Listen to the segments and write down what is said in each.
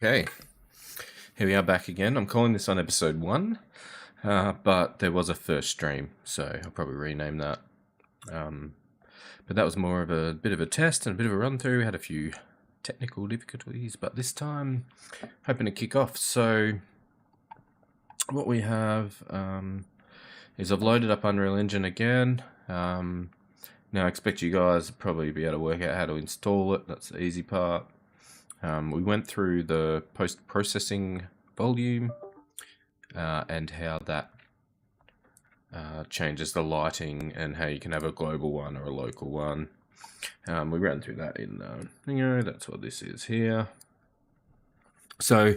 Okay, here we are back again. I'm calling this on episode 1, but there was a first stream, so I'll probably rename that. But that was more of a bit of a test and a bit of a run through. We had a few technical difficulties, but this time hoping to kick off. So what we have is I've loaded up Unreal Engine again. Now I expect you guys to probably be able to work out how to install it. That's the easy part. We went through the post-processing volume and how that changes the lighting and how you can have a global one or a local one. We ran through that in Thingo. That's what this is here. So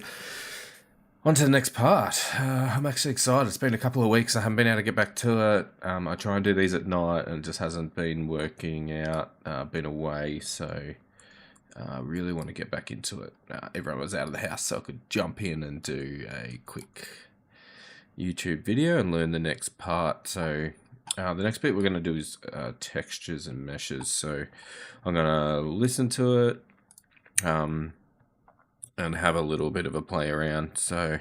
on to the next part. I'm actually excited. It's been a couple of weeks. I haven't been able to get back to it. I try and do these at night and it just hasn't been working out. Been away, so I really want to get back into it. Everyone was out of the house, so I could jump in and do a quick YouTube video and learn the next part. So the next bit we're going to do is textures and meshes. So I'm going to listen to it and have a little bit of a play around. So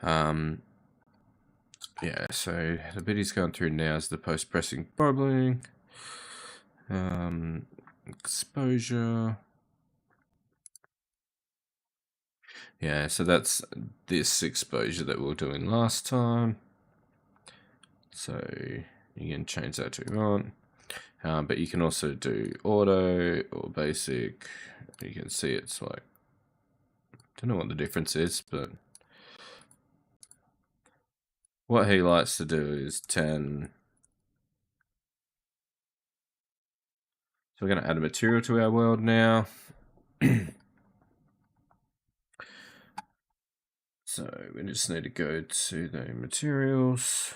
yeah, so the bit he's going through now is the post-processing bubbling, exposure. Yeah, so that's this exposure that we were doing last time. So you can change that to on. But you can also do auto or basic. You can see it's like, don't know what the difference is, but what he likes to do is 10. So we're going to add a material to our world now. So we just need to go to the materials.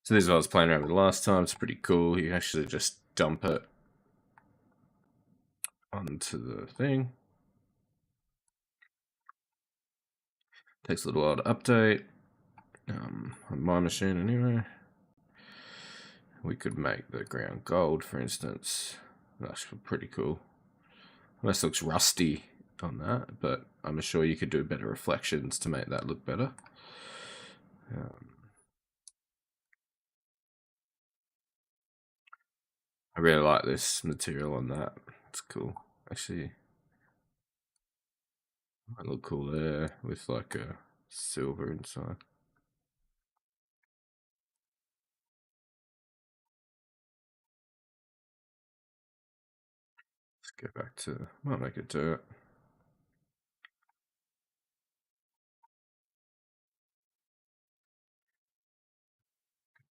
So this is what I was playing around with last time. It's pretty cool. You actually just dump it onto the thing. Takes a little while to update. On my machine anyway. We could make the ground gold, for instance. That's pretty cool. This looks rusty on that, but I'm sure you could do better reflections to make that look better. I really like this material on that. It's cool. Actually, might look cool there with like a silver inside. Let's go back to, might make it dirt.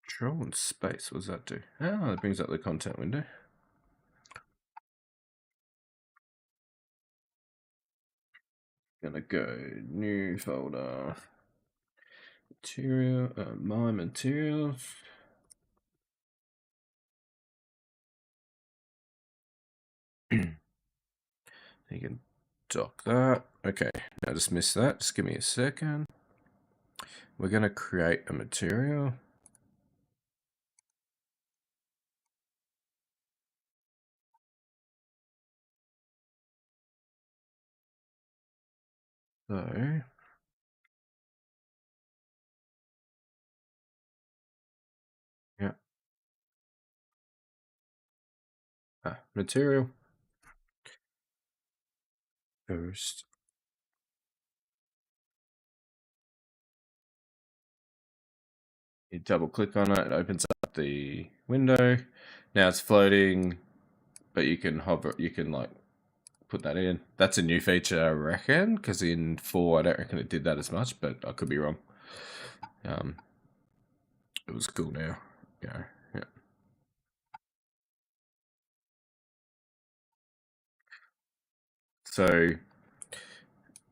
Control and space, what does that do? Oh, it brings up the content window. Gonna go new folder, material, my materials. You can dock that. Okay, now just miss that. Just give me a second. We're gonna create a material. So yeah, material first. You double click on it, it opens up the window. Now it's floating, but you can hover, you can like put that in. That's a new feature, I reckon, because in 4 I don't reckon it did that as much, but I could be wrong. It was cool now. Yeah. So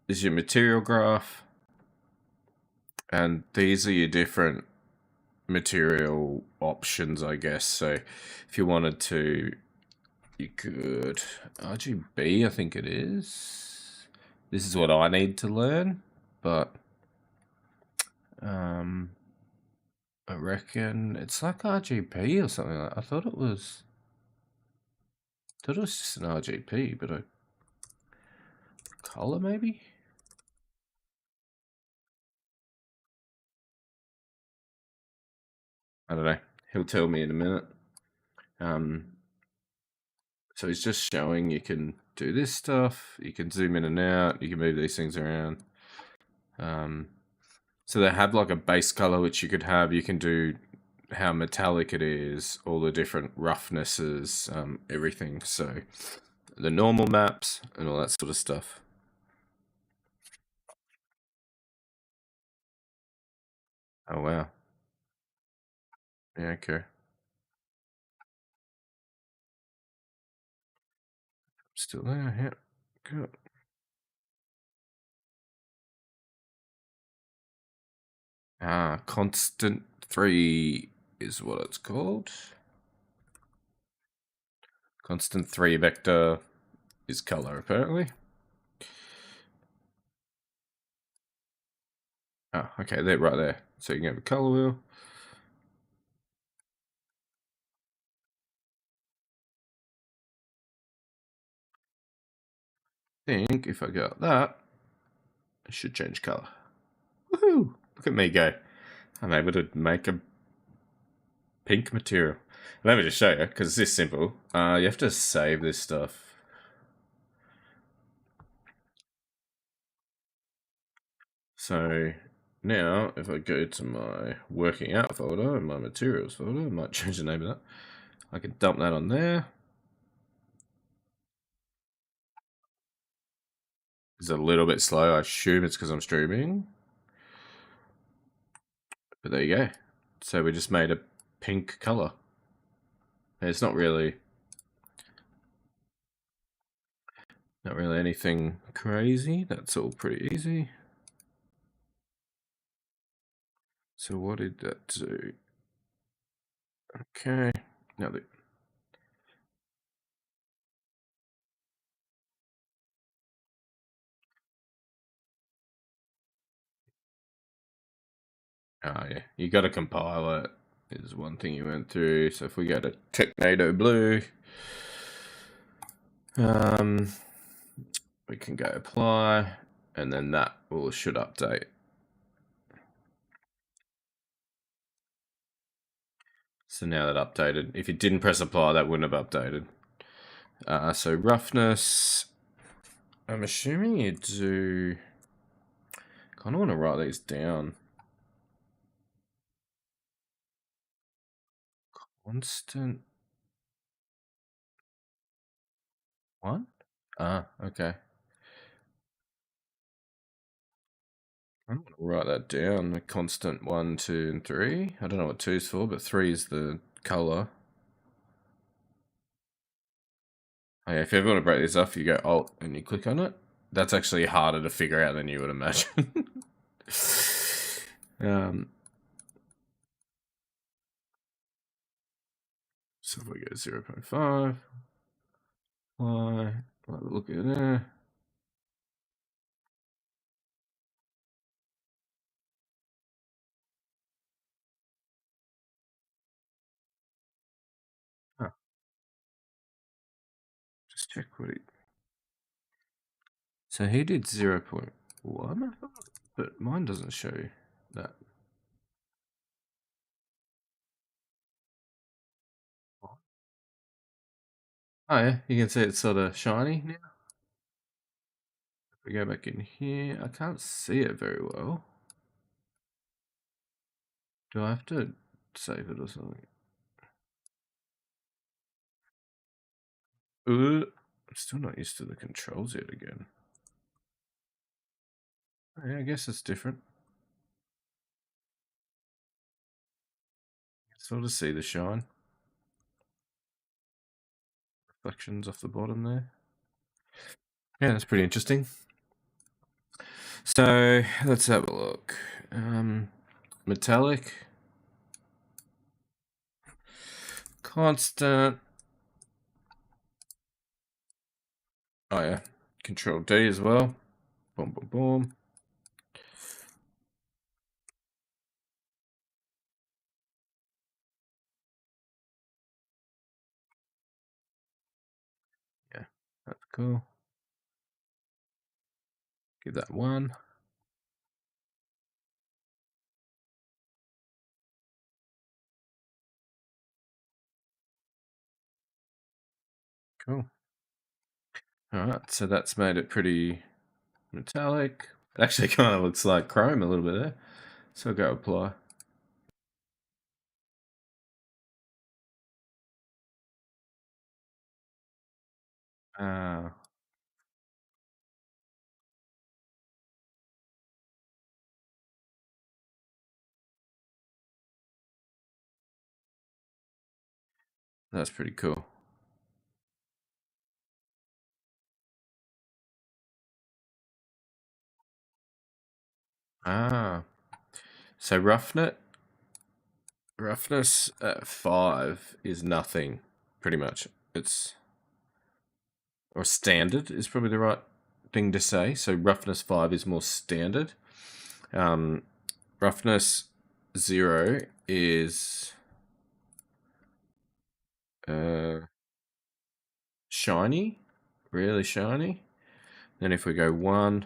this is your material graph, and these are your different material options, I guess. So if you wanted to, you could RGB, I think it is. This is what I need to learn, but I reckon it's like RGB or something like that. I thought it was, thought it was just an RGB, but color maybe? I don't know. He'll tell me in a minute. So he's just showing you can do this stuff. You can zoom in and out. You can move these things around. So they have like a base color which you could have. You can do how metallic it is, all the different roughnesses, everything. So the normal maps and all that sort of stuff. Oh wow. Yeah, okay. Still there, yeah. Good. Constant 3 is what it's called. Constant 3 vector is color, apparently. Oh, okay, they're right there. So you can have a color wheel. I think if I got that, I should change color. Woohoo! Look at me go. I'm able to make a pink material. Let me just show you, because it's this simple. You have to save this stuff. So now, if I go to my working out folder and my materials folder, I might change the name of that. I can dump that on there. It's a little bit slow. I assume it's because I'm streaming. But there you go. So we just made a pink color. It's not really anything crazy. That's all pretty easy. So what did that do? Okay. Now the yeah, you got to compile it. Is one thing you went through. So if we go to Technado Blue, we can go apply, and then that should update. So now that updated. If you didn't press apply, that wouldn't have updated. So roughness, I'm assuming you do. Kind of want to write these down. Constant 1? Okay. I don't want to write that down. The constant 1, 2, and 3. I don't know what 2 is for, but 3 is the color. Okay, if you ever want to break this off, you go Alt and you click on it. That's actually harder to figure out than you would imagine. So if we go 0.5, apply, look at there. Just check what he. So he did 0.1, but mine doesn't show that. Oh yeah, you can see it's sort of shiny now. If we go back in here, I can't see it very well. Do I have to save it or something? I'm still not used to the controls yet again. Yeah, I guess it's different. Sort of see the shine. Reflections off the bottom there. Yeah, that's pretty interesting. So let's have a look. Metallic. Constant. Oh yeah. Control D as well. Boom, boom, boom. That's cool. Give that 1. Cool. Alright, so that's made it pretty metallic. It actually kind of looks like chrome a little bit there. So I'll go apply. That's pretty cool. So roughness at 5 is nothing, pretty much. Or standard is probably the right thing to say. So roughness 5 is more standard. Roughness 0 is shiny, really shiny. Then if we go 1,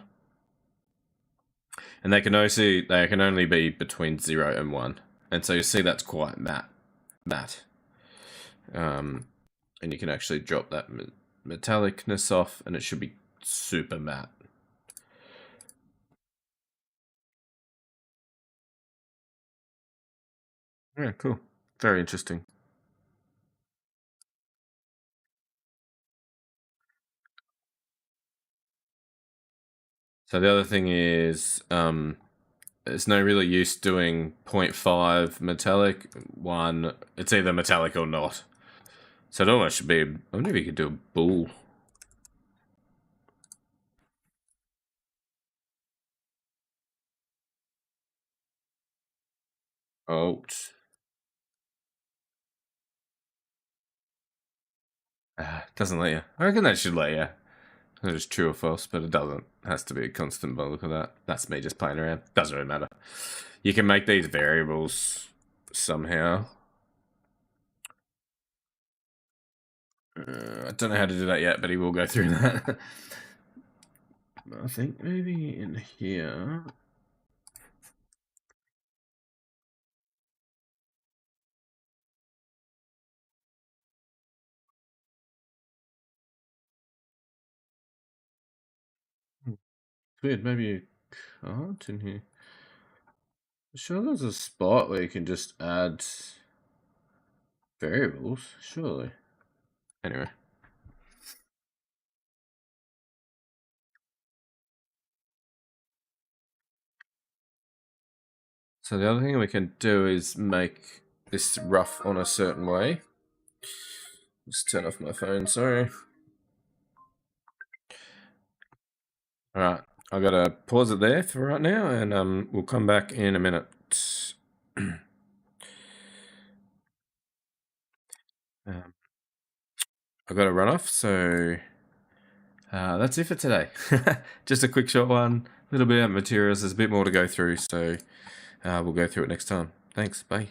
and they can only be between 0 and 1, and so you see that's quite matte. And you can actually drop that metallicness off, and it should be super matte. Yeah, cool. Very interesting. So the other thing is, there's no really use doing 0.5 metallic. 1, it's either metallic or not. So it almost should be, I wonder if you could do a bool. Alt. Doesn't let you. I reckon that should let you. It's just true or false, but it doesn't. It has to be a constant by the look of that. That's me just playing around. Doesn't really matter. You can make these variables somehow. I don't know how to do that yet, but he will go through that. I think maybe in here. Weird, maybe you can't in here. I'm sure there's a spot where you can just add variables, surely. Anyway. So the other thing we can do is make this rough on a certain way. Just turn off my phone, sorry. Alright, I've got to pause it there for right now, and we'll come back in a minute. I've got to run off, so that's it for today. Just a quick short one, a little bit of materials, there's a bit more to go through, so we'll go through it next time. Thanks, bye.